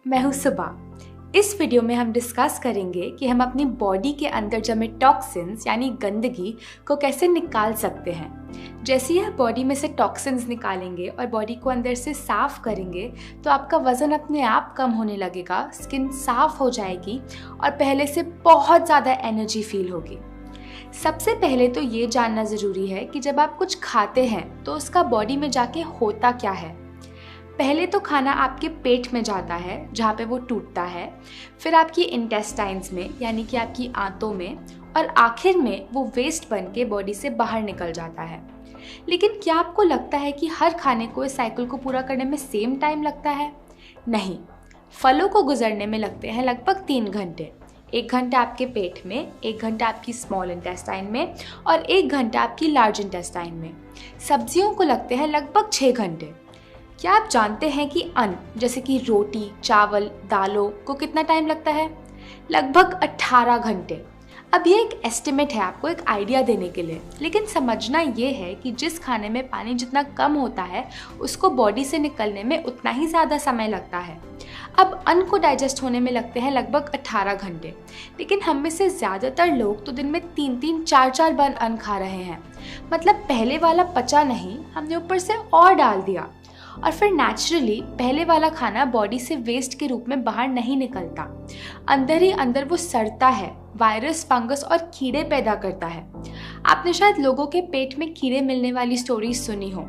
मैं हूँ सुबा। इस वीडियो में हम डिस्कस करेंगे कि हम अपनी बॉडी के अंदर जमे टॉक्सिन्स यानी गंदगी को कैसे निकाल सकते हैं। जैसे ही आप बॉडी में से टॉक्सिन्स निकालेंगे और बॉडी को अंदर से साफ करेंगे तो आपका वज़न अपने आप कम होने लगेगा, स्किन साफ हो जाएगी और पहले से बहुत ज़्यादा एनर्जी फील होगी। सबसे पहले तो ये जानना ज़रूरी है कि जब आप कुछ खाते हैं तो उसका बॉडी में जाके होता क्या है। पहले तो खाना आपके पेट में जाता है जहाँ पे वो टूटता है, फिर आपकी इंटेस्टाइन्स में यानी कि आपकी आंतों में, और आखिर में वो वेस्ट बन के बॉडी से बाहर निकल जाता है। लेकिन क्या आपको लगता है कि हर खाने को इस साइकिल को पूरा करने में सेम टाइम लगता है? नहीं, फलों को गुजरने में लगते हैं लगभग 3 घंटे। 1 घंटा आपके पेट में, 1 घंटा आपकी स्मॉल इंटेस्टाइन में और 1 घंटा आपकी लार्ज इंटेस्टाइन में। सब्जियों को लगते हैं लगभग 6 घंटे। क्या आप जानते हैं कि अन्न जैसे कि रोटी, चावल, दालों को कितना टाइम लगता है? लगभग 18 घंटे। अब ये एक एस्टिमेट है आपको एक आइडिया देने के लिए, लेकिन समझना ये है कि जिस खाने में पानी जितना कम होता है उसको बॉडी से निकलने में उतना ही ज़्यादा समय लगता है। अब अन्न को डाइजेस्ट होने में लगते हैं लगभग 18 घंटे, लेकिन हम में से ज़्यादातर लोग तो दिन में 3-3, 4-4 बार अन्न खा रहे हैं। मतलब पहले वाला पचा नहीं, हमने ऊपर से और डाल दिया और फिर नेचुरली पहले वाला खाना बॉडी से वेस्ट के रूप में बाहर नहीं निकलता, अंदर ही अंदर वो सड़ता है, वायरस, फंगस और कीड़े पैदा करता है। आपने शायद लोगों के पेट में कीड़े मिलने वाली स्टोरीज सुनी हो।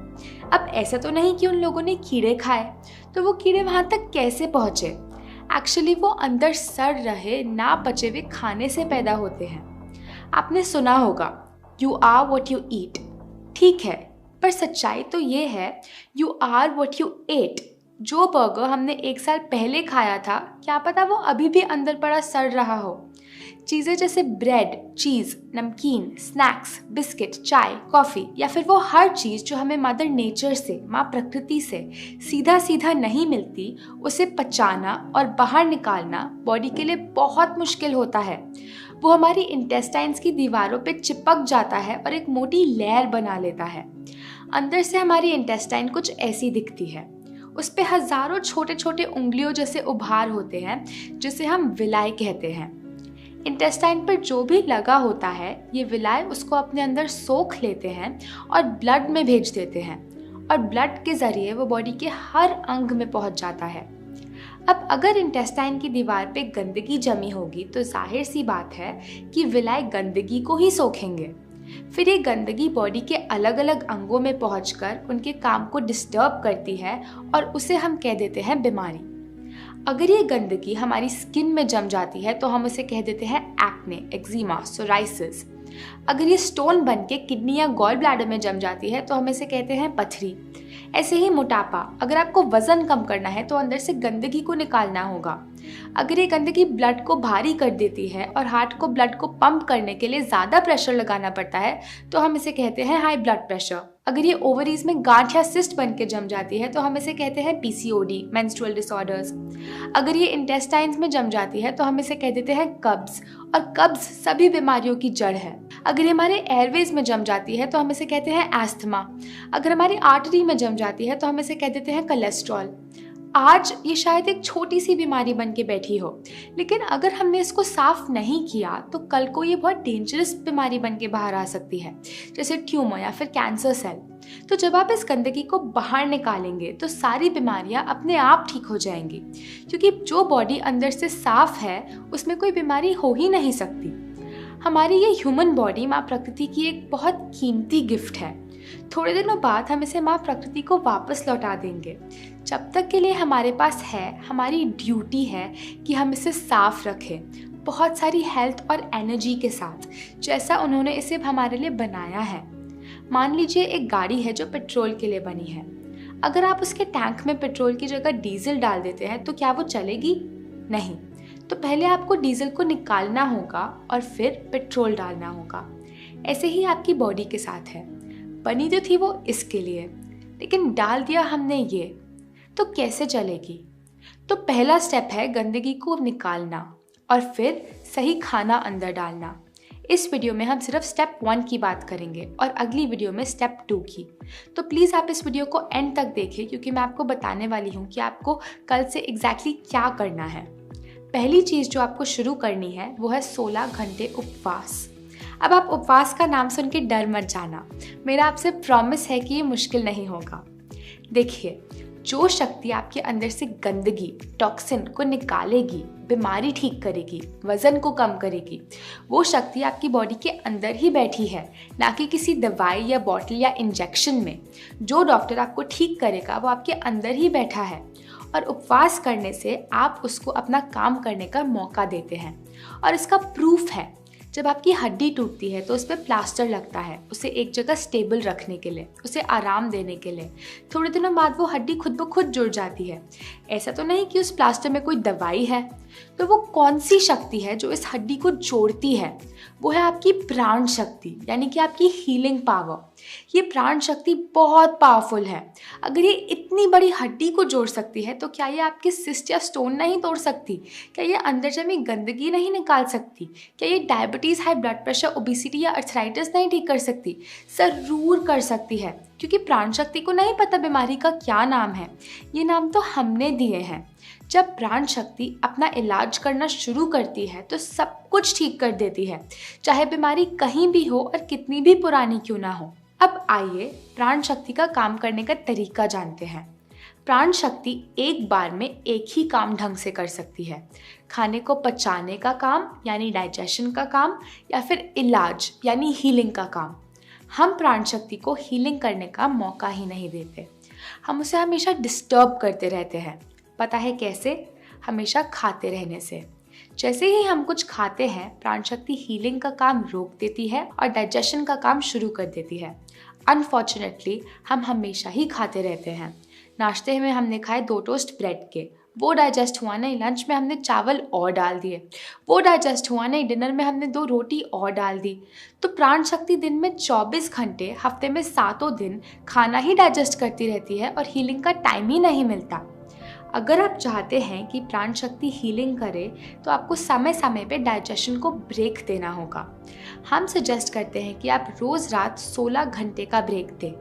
अब ऐसा तो नहीं कि उन लोगों ने कीड़े खाए, तो वो कीड़े वहाँ तक कैसे पहुँचे? एक्चुअली वो अंदर सड़ रहे ना पचे हुए खाने से पैदा होते हैं। आपने सुना होगा you are what you eat. ठीक है, पर सच्चाई तो ये है you are what you ate. जो बर्गर हमने 1 साल पहले खाया था, क्या पता वो अभी भी अंदर पड़ा सड़ रहा हो। चीज़ें जैसे ब्रेड, चीज़, नमकीन, स्नैक्स, बिस्किट, चाय, कॉफ़ी या फिर वो हर चीज़ जो हमें मदर नेचर से, माँ प्रकृति से सीधा सीधा नहीं मिलती, उसे पचाना और बाहर निकालना बॉडी के लिए बहुत मुश्किल होता है। वो हमारी इंटेस्टाइन्स की दीवारों पे चिपक जाता है और एक मोटी लेयर बना लेता है। अंदर से हमारी इंटेस्टाइन कुछ ऐसी दिखती है। उस पे हज़ारों छोटे छोटे उंगलियों जैसे उभार होते हैं जिसे हम विलाई कहते हैं। इंटेस्टाइन पर जो भी लगा होता है ये विलाई उसको अपने अंदर सोख लेते हैं और ब्लड में भेज देते हैं, और ब्लड के ज़रिए वो बॉडी के हर अंग में पहुंच जाता है। अब अगर इंटेस्टाइन की दीवार पे गंदगी जमी होगी तो जाहिर सी बात है कि विलाई गंदगी को ही सोखेंगे। फिर ये गंदगी बॉडी के अलग अलग अंगों में पहुंचकर उनके काम को डिस्टर्ब करती है और उसे हम कह देते हैं बीमारी। अगर ये गंदगी हमारी स्किन में जम जाती है तो हम उसे कह देते हैं एक्ने, एक्जिमा, सोराइसिस। अगर ये स्टोन बन के किडनी या गॉल ब्लैडर में जम जाती है तो हम इसे कहते हैं पथरी। ऐसे ही मोटापा, अगर आपको वजन कम करना है तो अंदर से गंदगी को निकालना होगा। अगर ये गंदगी ब्लड को भारी कर देती है और हार्ट को ब्लड को पंप करने के लिए ज़्यादा प्रेशर लगाना पड़ता है तो हम इसे कहते हैं हाई ब्लड प्रेशर। अगर ये ओवरीज में गांठ या सिस्ट बन के जम जाती है तो हम इसे कहते हैं पीसीओडी, मेंस्ट्रुअल डिसऑर्डर्स। अगर ये इंटेस्टाइन्स में जम जाती है तो हम इसे कह देते हैं कब्ज, और कब्ज सभी बीमारियों की जड़ है। अगर ये हमारे एयरवेज में जम जाती है तो हम इसे कहते हैं एस्थमा। अगर हमारी आर्टरी में जम जाती है तो हम इसे कह देते हैं कोलेस्ट्रॉल। आज ये शायद एक छोटी सी बीमारी बन के बैठी हो, लेकिन अगर हमने इसको साफ नहीं किया तो कल को ये बहुत डेंजरस बीमारी बन के बाहर आ सकती है, जैसे ट्यूमर या फिर कैंसर सेल। तो जब आप इस गंदगी को बाहर निकालेंगे तो सारी बीमारियां अपने आप ठीक हो जाएंगी, क्योंकि जो बॉडी अंदर से साफ है उसमें कोई बीमारी हो ही नहीं सकती। हमारी ये ह्यूमन बॉडी माँ प्रकृति की एक बहुत कीमती गिफ्ट है। थोड़े दिनों बाद हम इसे माँ प्रकृति को वापस लौटा देंगे। जब तक के लिए हमारे पास है, हमारी ड्यूटी है कि हम इसे साफ रखें, बहुत सारी हेल्थ और एनर्जी के साथ, जैसा उन्होंने इसे हमारे लिए बनाया है। मान लीजिए एक गाड़ी है जो पेट्रोल के लिए बनी है। अगर आप उसके टैंक में पेट्रोल की जगह डीजल डाल देते हैं तो क्या वो चलेगी? नहीं। तो पहले आपको डीजल को निकालना होगा और फिर पेट्रोल डालना होगा। ऐसे ही आपकी बॉडी के साथ है। बनी तो थी वो इसके लिए, लेकिन डाल दिया हमने ये, तो कैसे चलेगी? तो पहला स्टेप है गंदगी को निकालना और फिर सही खाना अंदर डालना। इस वीडियो में हम सिर्फ स्टेप 1 की बात करेंगे और अगली वीडियो में स्टेप 2 की। तो प्लीज़ आप इस वीडियो को एंड तक देखें क्योंकि मैं आपको बताने वाली हूँ कि आपको कल से एग्जैक्टली क्या करना है। पहली चीज़ जो आपको शुरू करनी है वो है 16 घंटे उपवास। अब आप उपवास का नाम सुन के डर मत जाना, मेरा आपसे प्रॉमिस है कि ये मुश्किल नहीं होगा। देखिए, जो शक्ति आपके अंदर से गंदगी, टॉक्सिन को निकालेगी, बीमारी ठीक करेगी, वजन को कम करेगी, वो शक्ति आपकी बॉडी के अंदर ही बैठी है, ना कि किसी दवाई या बॉटल या इंजेक्शन में। जो डॉक्टर आपको ठीक करेगा वो आपके अंदर ही बैठा है और उपवास करने से आप उसको अपना काम करने का मौका देते हैं। और इसका प्रूफ है, जब आपकी हड्डी टूटती है तो उस पर प्लास्टर लगता है, उसे एक जगह स्टेबल रखने के लिए, उसे आराम देने के लिए। थोड़े दिनों बाद वो हड्डी खुद ब खुद जुड़ जाती है। ऐसा तो नहीं कि उस प्लास्टर में कोई दवाई है। तो वो कौन सी शक्ति है जो इस हड्डी को जोड़ती है? वो है आपकी प्राण शक्ति, यानी कि आपकी हीलिंग पावर। ये प्राण शक्ति बहुत पावरफुल है। अगर ये इतनी बड़ी हड्डी को जोड़ सकती है तो क्या ये आपके सिस्ट या स्टोन नहीं तोड़ सकती? क्या ये अंदर जमी गंदगी नहीं निकाल सकती? क्या ये diabetes, high blood pressure, obesity या अर्थराइटिस नहीं ठीक कर सकती? ज़रूर कर सकती है, क्योंकि प्राण शक्ति को नहीं पता बीमारी का क्या नाम है। ये नाम तो हमने दिए हैं। जब प्राण शक्ति अपना इलाज करना शुरू करती है तो सब कुछ ठीक कर देती है, चाहे बीमारी कहीं भी हो और कितनी भी पुरानी क्यों ना हो। अब आइए प्राण शक्ति का काम करने का तरीका जानते हैं। प्राण शक्ति एक बार में एक ही काम ढंग से कर सकती है, खाने को पचाने का काम यानी डाइजेशन का काम, या फिर इलाज यानी हीलिंग का काम। हम प्राण शक्ति को हीलिंग करने का मौका ही नहीं देते, हम उसे हमेशा डिस्टर्ब करते रहते हैं। पता है कैसे? हमेशा खाते रहने से। जैसे ही हम कुछ खाते हैं, प्राण शक्ति हीलिंग का काम रोक देती है और डाइजेशन का काम शुरू कर देती है। अनफॉर्चुनेटली हम हमेशा ही खाते रहते हैं। नाश्ते में हमने खाए 2 टोस्ट ब्रेड के, वो डाइजेस्ट हुआ नहीं। लंच में हमने चावल और डाल दिए, वो डाइजेस्ट हुआ नहीं। डिनर में हमने 2 रोटी और डाल दी। तो प्राण शक्ति दिन में 24 घंटे, हफ्ते में 7 दिन खाना ही डाइजेस्ट करती रहती है और हीलिंग का टाइम ही नहीं मिलता। अगर आप चाहते हैं कि प्राण शक्ति हीलिंग करे तो आपको समय समय पे डाइजेशन को ब्रेक देना होगा। हम सजेस्ट करते हैं कि आप रोज़ रात 16 घंटे का ब्रेक दें।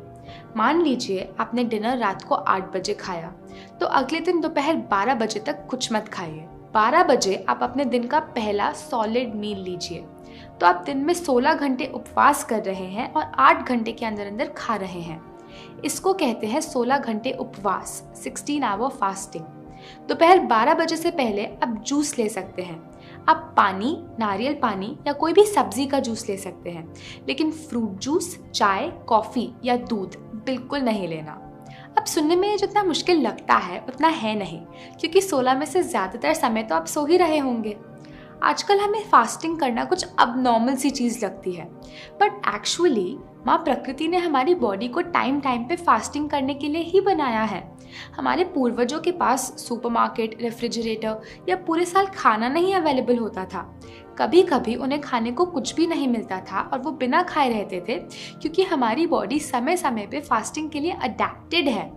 मान लीजिए आपने डिनर रात को 8 बजे खाया, तो अगले दिन दोपहर 12 बजे तक कुछ मत खाइए। 12 बजे आप अपने दिन का पहला सॉलिड मील लीजिए। तो आप दिन में 16 घंटे उपवास कर रहे हैं और 8 घंटे के अंदर अंदर खा रहे हैं। इसको कहते हैं 16 घंटे उपवास, 16 आवर फास्टिंग। दोपहर 12 बजे से पहले आप जूस ले सकते हैं। आप पानी, नारियल पानी या कोई भी सब्जी का जूस ले सकते हैं, लेकिन फ्रूट जूस, चाय, कॉफ़ी या दूध बिल्कुल नहीं लेना। अब सुनने में जितना मुश्किल लगता है उतना है नहीं, क्योंकि 16 में से ज़्यादातर समय तो आप सो ही रहे होंगे। आजकल हमें फास्टिंग करना कुछ अब नॉर्मल सी चीज़ लगती है, बट एक्चुअली माँ प्रकृति ने हमारी बॉडी को टाइम टाइम पे फास्टिंग करने के लिए ही बनाया है। हमारे पूर्वजों के पास सुपरमार्केट, रेफ्रिजरेटर या पूरे साल खाना नहीं अवेलेबल होता था। कभी कभी उन्हें खाने को कुछ भी नहीं मिलता था और वो बिना खाए रहते थे, क्योंकि हमारी बॉडी समय समय पे फास्टिंग के लिए अडेप्टेड है।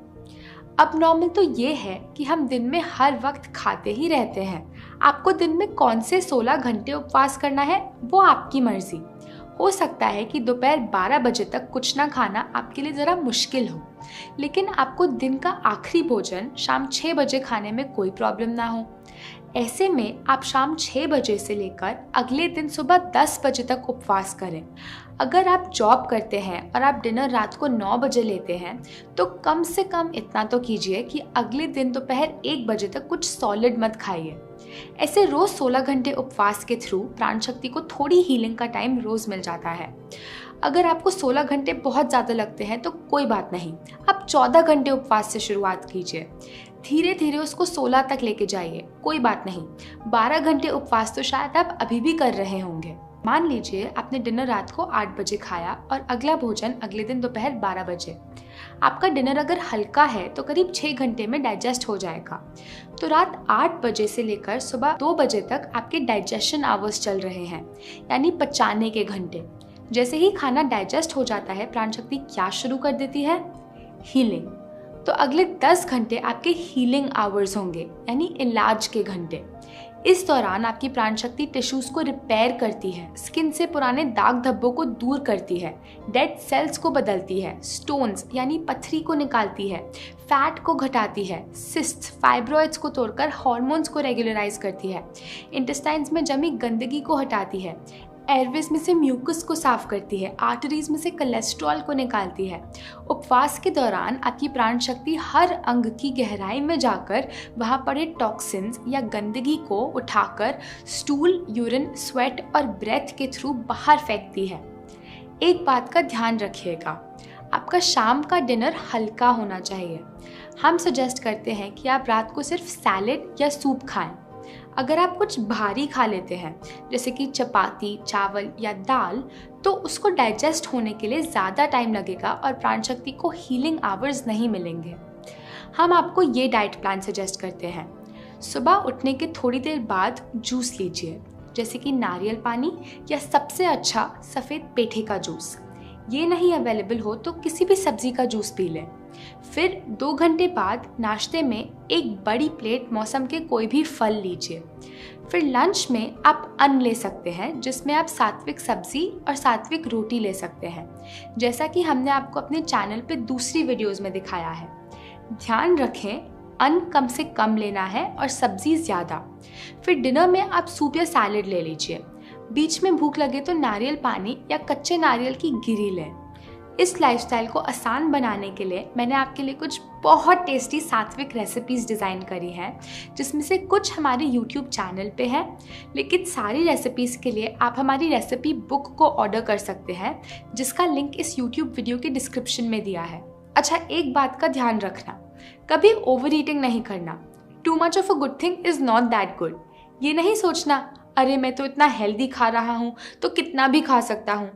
अब नॉर्मल तो ये है कि हम दिन में हर वक्त खाते ही रहते हैं। आपको दिन में कौन से 16 घंटे उपवास करना है वो आपकी मर्जी। हो सकता है कि दोपहर 12 बजे तक कुछ ना खाना आपके लिए ज़रा मुश्किल हो, लेकिन आपको दिन का आखिरी भोजन शाम 6 बजे खाने में कोई प्रॉब्लम ना हो। ऐसे में आप शाम 6 बजे से लेकर अगले दिन सुबह 10 बजे तक उपवास करें। अगर आप जॉब करते हैं और आप डिनर रात को 9 बजे लेते हैं, तो कम से कम इतना तो कीजिए कि अगले दिन दोपहर 1 बजे तक कुछ सॉलिड मत खाइए। ऐसे रोज 16 घंटे उपवास के थ्रू प्राण शक्ति को थोड़ी हीलिंग का टाइम रोज मिल जाता है। अगर आपको 16 घंटे बहुत ज़्यादा लगते हैं तो कोई बात नहीं, आप 14 घंटे उपवास से शुरुआत कीजिए। धीरे धीरे उसको 16 तक लेके जाइए, कोई बात नहीं। 12 घंटे उपवास तो शायद आप अभी भी कर रहे होंगे। मान लीजिए आपने डिनर रात को 8 बजे खाया और अगला भोजन अगले दिन दोपहर 12 बजे। आपका डिनर अगर हल्का है तो करीब 6 घंटे में डाइजेस्ट हो जाएगा। तो रात 8 बजे से लेकर सुबह 2 बजे तक आपके डाइजेशन आवर्स चल रहे हैं, यानी पचाने के घंटे। जैसे ही खाना डाइजेस्ट हो जाता है, प्राण शक्ति क्या शुरू कर देती है? हीलिंग। तो अगले 10 घंटे आपके हीलिंग आवर्स होंगे, यानी इलाज के घंटे। इस दौरान आपकी प्राण शक्ति टिश्यूज को रिपेयर करती है, स्किन से पुराने दाग धब्बों को दूर करती है, डेड सेल्स को बदलती है, स्टोन्स यानी पत्थरी को निकालती है, फैट को घटाती है, सिस्ट फाइब्रॉइड्स को तोड़कर हार्मोन्स को रेगुलराइज करती है, इंटेस्टाइन्स में जमी गंदगी को हटाती है, एयरवेज में से म्यूकस को साफ करती है, आर्टरीज में से कोलेस्ट्रॉल को निकालती है। उपवास के दौरान आपकी प्राण शक्ति हर अंग की गहराई में जाकर वहाँ पड़े टॉक्सिन्स या गंदगी को उठाकर स्टूल, यूरिन, स्वेट और ब्रेथ के थ्रू बाहर फेंकती है। एक बात का ध्यान रखिएगा, आपका शाम का डिनर हल्का होना चाहिए। हम सजेस्ट करते हैं कि आप रात को सिर्फ सैलेड या सूप खाएं। अगर आप कुछ भारी खा लेते हैं जैसे कि चपाती, चावल या दाल, तो उसको डाइजेस्ट होने के लिए ज़्यादा टाइम लगेगा और प्राण शक्ति को हीलिंग आवर्स नहीं मिलेंगे। हम आपको ये डाइट प्लान सजेस्ट करते हैं। सुबह उठने के थोड़ी देर बाद जूस लीजिए, जैसे कि नारियल पानी या सबसे अच्छा सफ़ेद पेठे का जूस। ये नहीं अवेलेबल हो तो किसी भी सब्जी का जूस पी लें। फिर 2 घंटे बाद नाश्ते में एक बड़ी प्लेट मौसम के कोई भी फल लीजिए। फिर लंच में आप अन्न ले सकते हैं, जिसमें आप सात्विक सब्जी और सात्विक रोटी ले सकते हैं, जैसा कि हमने आपको अपने चैनल पे दूसरी वीडियोस में दिखाया है। ध्यान रखें, अन्न कम से कम लेना है और सब्जी ज़्यादा। फिर डिनर में आप सूप या सैलेड ले लीजिए। बीच में भूख लगे तो नारियल पानी या कच्चे नारियल की गिरी लें। इस लाइफस्टाइल को आसान बनाने के लिए मैंने आपके लिए कुछ बहुत टेस्टी सात्विक रेसिपीज़ डिज़ाइन करी हैं, जिसमें से कुछ हमारे YouTube चैनल पे हैं, लेकिन सारी रेसिपीज़ के लिए आप हमारी रेसिपी बुक को ऑर्डर कर सकते हैं, जिसका लिंक इस YouTube वीडियो के डिस्क्रिप्शन में दिया है। अच्छा, एक बात का ध्यान रखना, कभी ओवर ईटिंग नहीं करना। Too much of a good thing is not that good. ये नहीं सोचना, अरे मैं तो इतना हेल्दी खा रहा हूँ तो कितना भी खा सकता हूँ।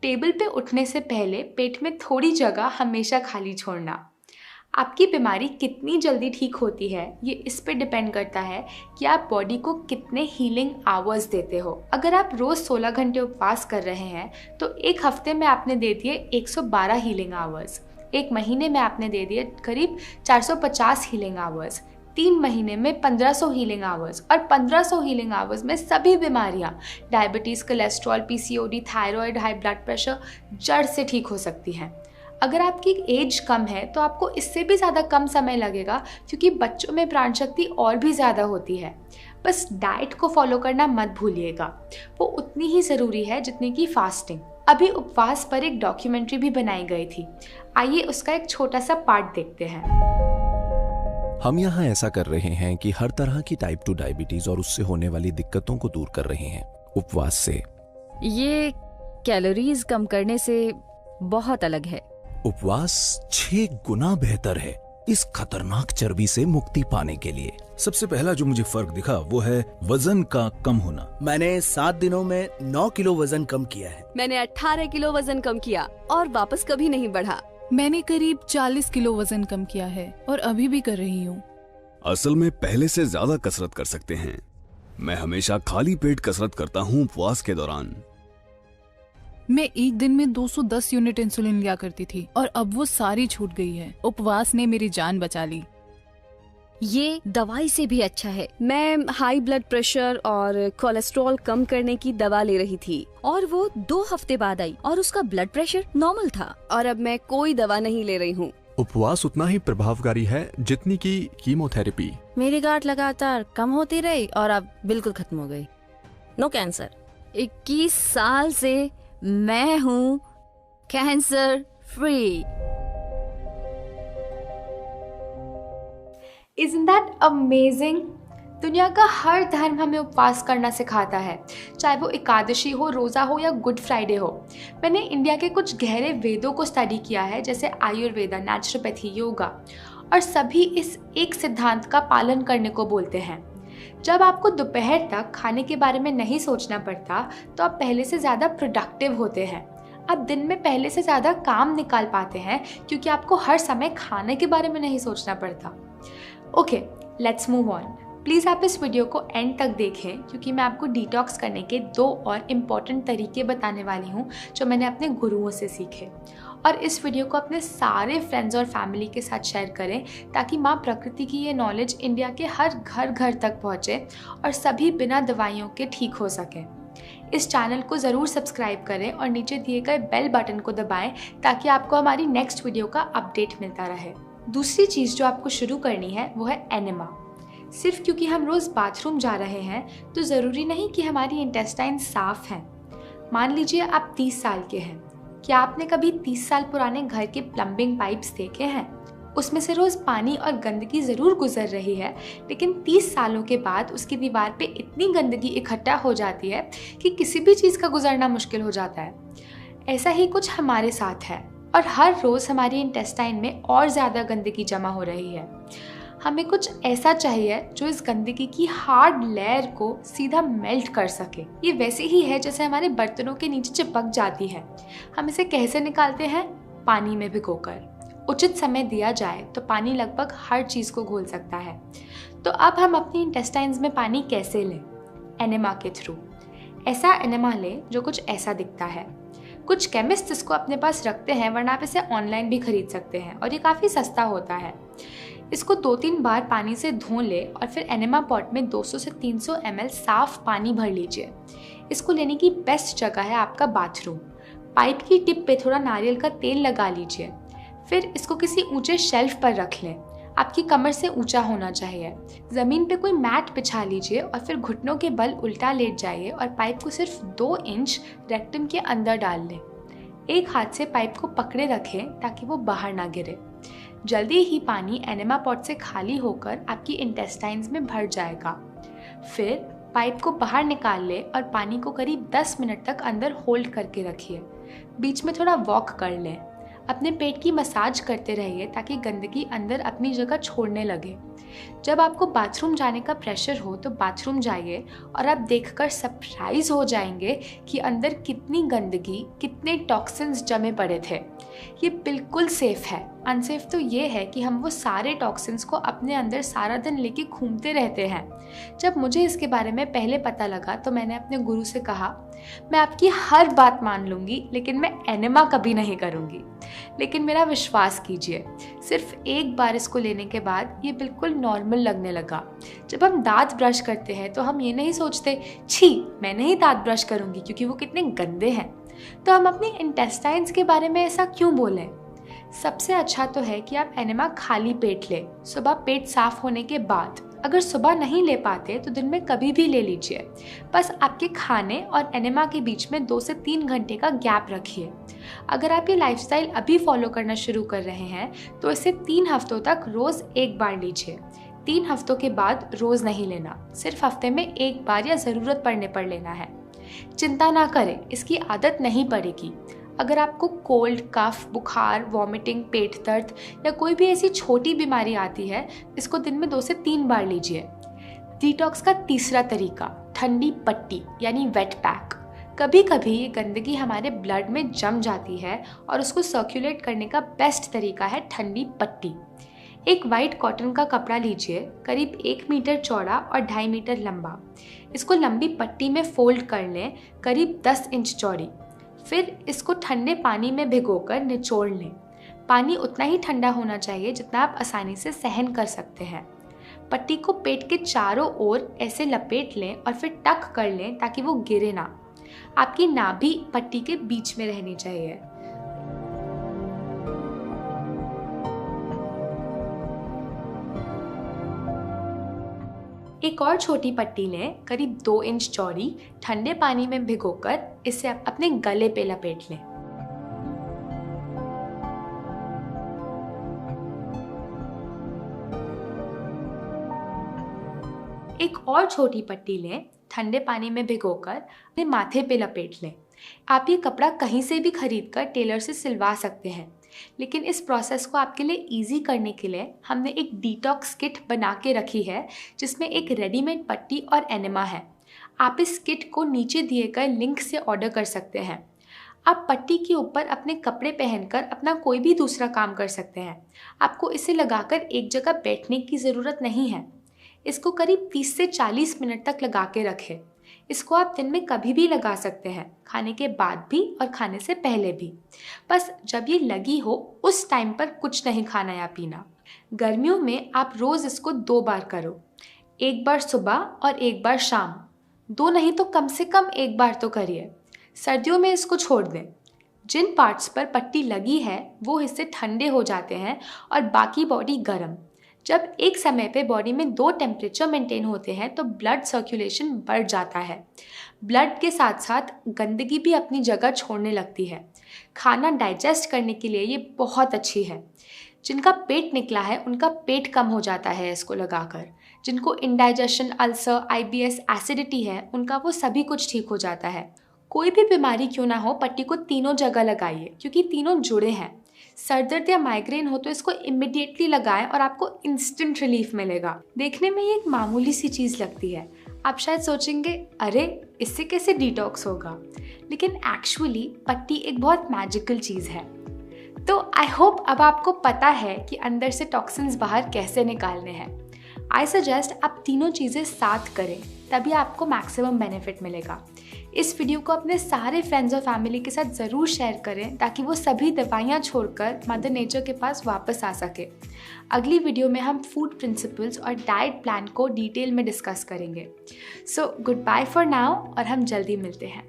टेबल पे उठने से पहले पेट में थोड़ी जगह हमेशा खाली छोड़ना। आपकी बीमारी कितनी जल्दी ठीक होती है ये इस पे डिपेंड करता है कि आप बॉडी को कितने हीलिंग आवर्स देते हो। अगर आप रोज़ 16 घंटे उपवास कर रहे हैं तो एक हफ्ते में आपने दे दिए 112 हीलिंग आवर्स, एक महीने में आपने दे दिए करीब 450 हीलिंग आवर्स, 3 महीने में 1500 हीलिंग आवर्स, और 1500 हीलिंग आवर्स में सभी बीमारियां diabetes, cholesterol, PCOD, thyroid, high blood pressure जड़ से ठीक हो सकती हैं। अगर आपकी एज कम है तो आपको इससे भी ज़्यादा कम समय लगेगा, क्योंकि बच्चों में प्राण शक्ति और भी ज़्यादा होती है। बस डाइट को फॉलो करना मत भूलिएगा, वो उतनी ही ज़रूरी है जितनी कि फास्टिंग। अभी उपवास पर एक डॉक्यूमेंट्री भी बनाई गई थी, आइए उसका एक छोटा सा पार्ट देखते हैं। हम यहाँ ऐसा कर रहे हैं कि हर तरह की टाइप 2 डायबिटीज और उससे होने वाली दिक्कतों को दूर कर रहे हैं उपवास से। ये कैलोरीज कम करने से बहुत अलग है। उपवास 6 गुना बेहतर है इस खतरनाक चर्बी से मुक्ति पाने के लिए। सबसे पहला जो मुझे फर्क दिखा वो है वजन का कम होना। मैंने 7 दिनों में 9 किलो वजन कम किया है। मैंने 18 किलो वजन कम किया और वापस कभी नहीं बढ़ा। मैंने करीब 40 किलो वजन कम किया है और अभी भी कर रही हूँ। असल में पहले से ज्यादा कसरत कर सकते हैं। मैं हमेशा खाली पेट कसरत करता हूँ उपवास के दौरान। मैं एक दिन में 210 यूनिट इंसुलिन लिया करती थी और अब वो सारी छूट गई है। उपवास ने मेरी जान बचा ली। ये दवाई से भी अच्छा है। मैं हाई ब्लड प्रेशर और कोलेस्ट्रॉल कम करने की दवा ले रही थी और वो 2 हफ्ते बाद आई और उसका ब्लड प्रेशर नॉर्मल था, और अब मैं कोई दवा नहीं ले रही हूँ। उपवास उतना ही प्रभावकारी है जितनी की कीमोथेरेपी। मेरी गांठ लगातार कम होती रही और अब बिल्कुल खत्म हो गई। No cancer. 21 साल से मैं हूँ cancer free. Isn't that amazing? दुनिया का हर धर्म हमें उपवास करना सिखाता है, चाहे वो एकादशी हो, रोज़ा हो या गुड फ्राइडे हो। मैंने इंडिया के कुछ गहरे वेदों को स्टडी किया है, जैसे आयुर्वेदा, नेचुरोपैथी, योगा, और सभी इस एक सिद्धांत का पालन करने को बोलते हैं। जब आपको दोपहर तक खाने के बारे में नहीं सोचना पड़ता तो आप पहले से ज़्यादा प्रोडक्टिव होते हैं। आप दिन में पहले से ज़्यादा काम निकाल पाते हैं क्योंकि आपको हर समय खाने के बारे में नहीं सोचना पड़ता। Okay, let's move on. Please आप इस वीडियो को एंड तक देखें, क्योंकि मैं आपको डिटॉक्स करने के 2 और इम्पॉर्टेंट तरीके बताने वाली हूँ जो मैंने अपने गुरुओं से सीखे। और इस वीडियो को अपने सारे फ्रेंड्स और फैमिली के साथ शेयर करें ताकि माँ प्रकृति की ये नॉलेज इंडिया के हर घर तक पहुँचे और सभी बिना दवाइयों के ठीक हो सकें। इस चैनल को ज़रूर सब्सक्राइब करें और नीचे दिए गए बेल बटन को दबाएं ताकि आपको हमारी नेक्स्ट वीडियो का अपडेट मिलता रहे। दूसरी चीज़ जो आपको शुरू करनी है वो है एनिमा। सिर्फ क्योंकि हम रोज़ बाथरूम जा रहे हैं तो ज़रूरी नहीं कि हमारी इंटेस्टाइन साफ़ हैं। मान लीजिए आप 30 साल के हैं। क्या आपने कभी 30 साल पुराने घर के प्लम्बिंग पाइप्स देखे हैं? उसमें से रोज़ पानी और गंदगी ज़रूर गुजर रही है, लेकिन 30 सालों के बाद उसकी दीवार पे इतनी गंदगी इकट्ठा हो जाती है कि किसी भी चीज़ का गुजरना मुश्किल हो जाता है। ऐसा ही कुछ हमारे साथ है और हर रोज़ हमारी इंटेस्टाइन में और ज़्यादा गंदगी जमा हो रही है। हमें कुछ ऐसा चाहिए जो इस गंदगी की हार्ड लेयर को सीधा मेल्ट कर सके। ये वैसे ही है जैसे हमारे बर्तनों के नीचे चिपक जाती है। हम इसे कैसे निकालते हैं? पानी में भिगोकर। उचित समय दिया जाए तो पानी लगभग हर चीज़ को घोल सकता है। तो अब हम अपनी इंटेस्टाइन्स में पानी कैसे लें? एनिमा के थ्रू। ऐसा एनिमा लें जो कुछ ऐसा दिखता है। कुछ केमिस्ट इसको अपने पास रखते हैं, वरना आप इसे ऑनलाइन भी खरीद सकते हैं और ये काफ़ी सस्ता होता है। इसको 2-3 बार पानी से धो लें और फिर एनिमा पॉट में 200 से 300 ml साफ पानी भर लीजिए। इसको लेने की बेस्ट जगह है आपका बाथरूम। पाइप की टिप पे थोड़ा नारियल का तेल लगा लीजिए। फिर इसको किसी ऊंचे शेल्फ पर रख लें। आपकी कमर से ऊंचा होना चाहिए। ज़मीन पे कोई मैट बिछा लीजिए और फिर घुटनों के बल उल्टा लेट जाइए और पाइप को सिर्फ 2 इंच रेक्टम के अंदर डाल लें। एक हाथ से पाइप को पकड़े रखें ताकि वो बाहर ना गिरे। जल्दी ही पानी एनिमा पॉट से खाली होकर आपकी इंटेस्टाइन्स में भर जाएगा। फिर पाइप को बाहर निकाल लें और पानी को करीब 10 मिनट तक अंदर होल्ड करके रखिए। बीच में थोड़ा वॉक कर लें। अपने पेट की मसाज करते रहिए ताकि गंदगी अंदर अपनी जगह छोड़ने लगे। जब आपको बाथरूम जाने का प्रेशर हो तो बाथरूम जाइए और आप देखकर सरप्राइज हो जाएंगे कि अंदर कितनी गंदगी, कितने टॉक्सिन्स जमे पड़े थे। ये बिल्कुल सेफ है। अनसेफ तो ये है कि हम वो सारे टॉक्सिन्स को अपने अंदर सारा दिन लेके घूमते रहते हैं। जब मुझे इसके बारे में पहले पता लगा तो मैंने अपने गुरु से कहा, मैं आपकी हर बात मान लूँगी लेकिन मैं एनिमा कभी नहीं करूँगी। लेकिन मेरा विश्वास कीजिए, सिर्फ एक बार इसको लेने के बाद ये बिल्कुल नॉर्मल लगने लगा। जब हम दांत ब्रश करते हैं तो हम ये नहीं सोचते, छी मैं नहीं दांत ब्रश करूँगी क्योंकि वो कितने गंदे हैं। तो हम अपनी इंटेस्टाइन्स के बारे में ऐसा क्यों बोलें? सबसे अच्छा तो है कि आप एनिमा खाली पेट लें, सुबह पेट साफ होने के बाद। अगर सुबह नहीं ले पाते तो दिन में कभी भी ले लीजिए। बस आपके खाने और एनिमा के बीच में 2 से 3 घंटे का गैप रखिए। अगर आप ये लाइफस्टाइल अभी फॉलो करना शुरू कर रहे हैं तो इसे 3 हफ्तों तक रोज़ 1 बार लीजिए। 3 हफ्तों के बाद रोज़ नहीं लेना, सिर्फ हफ्ते में 1 बार या ज़रूरत पड़ने पर लेना है। चिंता ना करें, इसकी आदत नहीं पड़ेगी। अगर आपको कोल्ड, कफ, बुखार, वॉमिटिंग, पेट दर्द या कोई भी ऐसी छोटी बीमारी आती है, इसको दिन में 2 से 3 बार लीजिए। डिटॉक्स का तीसरा तरीका, ठंडी पट्टी यानी वेट पैक। कभी कभी ये गंदगी हमारे ब्लड में जम जाती है और उसको सर्कुलेट करने का बेस्ट तरीका है ठंडी पट्टी। एक वाइट कॉटन का कपड़ा लीजिए, करीब 1 मीटर चौड़ा और 2.5 मीटर लंबा। इसको लंबी पट्टी में फोल्ड कर लें, करीब 10 इंच चौड़ी। फिर इसको ठंडे पानी में भिगोकर निचोड़ लें। पानी उतना ही ठंडा होना चाहिए जितना आप आसानी से सहन कर सकते हैं। पट्टी को पेट के चारों ओर ऐसे लपेट लें और फिर टक कर लें ताकि वो गिरे ना। आपकी नाभि पट्टी के बीच में रहनी चाहिए। एक और छोटी पट्टी लें, करीब 2 इंच चौड़ी, ठंडे पानी में भिगोकर इसे अपने गले पे लपेट लें। एक और छोटी पट्टी लें, ठंडे पानी में भिगोकर अपने माथे पे लपेट लें। आप ये कपड़ा कहीं से भी खरीदकर टेलर से सिलवा सकते हैं, लेकिन इस प्रोसेस को आपके लिए इजी करने के लिए हमने एक डिटॉक्स किट बना के रखी है जिसमें एक रेडीमेड पट्टी और एनिमा है। आप इस किट को नीचे दिए गए लिंक से ऑर्डर कर सकते हैं। आप पट्टी के ऊपर अपने कपड़े पहनकर अपना कोई भी दूसरा काम कर सकते हैं। आपको इसे लगाकर एक जगह बैठने की ज़रूरत नहीं है। इसको करीब 30 से 40 मिनट तक लगा के रखें। इसको आप दिन में कभी भी लगा सकते हैं, खाने के बाद भी और खाने से पहले भी। बस जब ये लगी हो उस टाइम पर कुछ नहीं खाना या पीना। गर्मियों में आप रोज़ इसको 2 बार करो, एक बार सुबह और एक बार शाम। 2 नहीं तो कम से कम 1 बार तो करिए। सर्दियों में इसको छोड़ दें। जिन पार्ट्स पर पट्टी लगी है वो हिस्से ठंडे हो जाते हैं और बाकी बॉडी गर्म। जब एक समय पे बॉडी में 2 टेम्परेचर मेंटेन होते हैं तो ब्लड सर्कुलेशन बढ़ जाता है। ब्लड के साथ साथ गंदगी भी अपनी जगह छोड़ने लगती है। खाना डाइजेस्ट करने के लिए ये बहुत अच्छी है। जिनका पेट निकला है उनका पेट कम हो जाता है इसको लगाकर। जिनको इंडाइजेशन, अल्सर, IBS, एसिडिटी है, उनका वो सभी कुछ ठीक हो जाता है। कोई भी बीमारी क्यों ना हो, पट्टी को तीनों जगह लगाइए क्योंकि तीनों जुड़े हैं। सर दर्द या माइग्रेन हो तो इसको इमिडिएटली लगाएं और आपको इंस्टेंट रिलीफ मिलेगा। देखने में ये एक मामूली सी चीज़ लगती है। आप शायद सोचेंगे अरे इससे कैसे डिटॉक्स होगा, लेकिन एक्चुअली पट्टी एक बहुत मैजिकल चीज़ है। तो आई होप अब आपको पता है कि अंदर से टॉक्सिन्स बाहर कैसे निकालने हैं। आई सजेस्ट आप तीनों चीज़ें साथ करें, तभी आपको मैक्सिमम बेनिफिट मिलेगा। इस वीडियो को अपने सारे फ्रेंड्स और फैमिली के साथ ज़रूर शेयर करें ताकि वो सभी दवाइयाँ छोड़कर मदर नेचर के पास वापस आ सके। अगली वीडियो में हम फूड प्रिंसिपल्स और डाइट प्लान को डिटेल में डिस्कस करेंगे। So good bye for now और हम जल्दी मिलते हैं।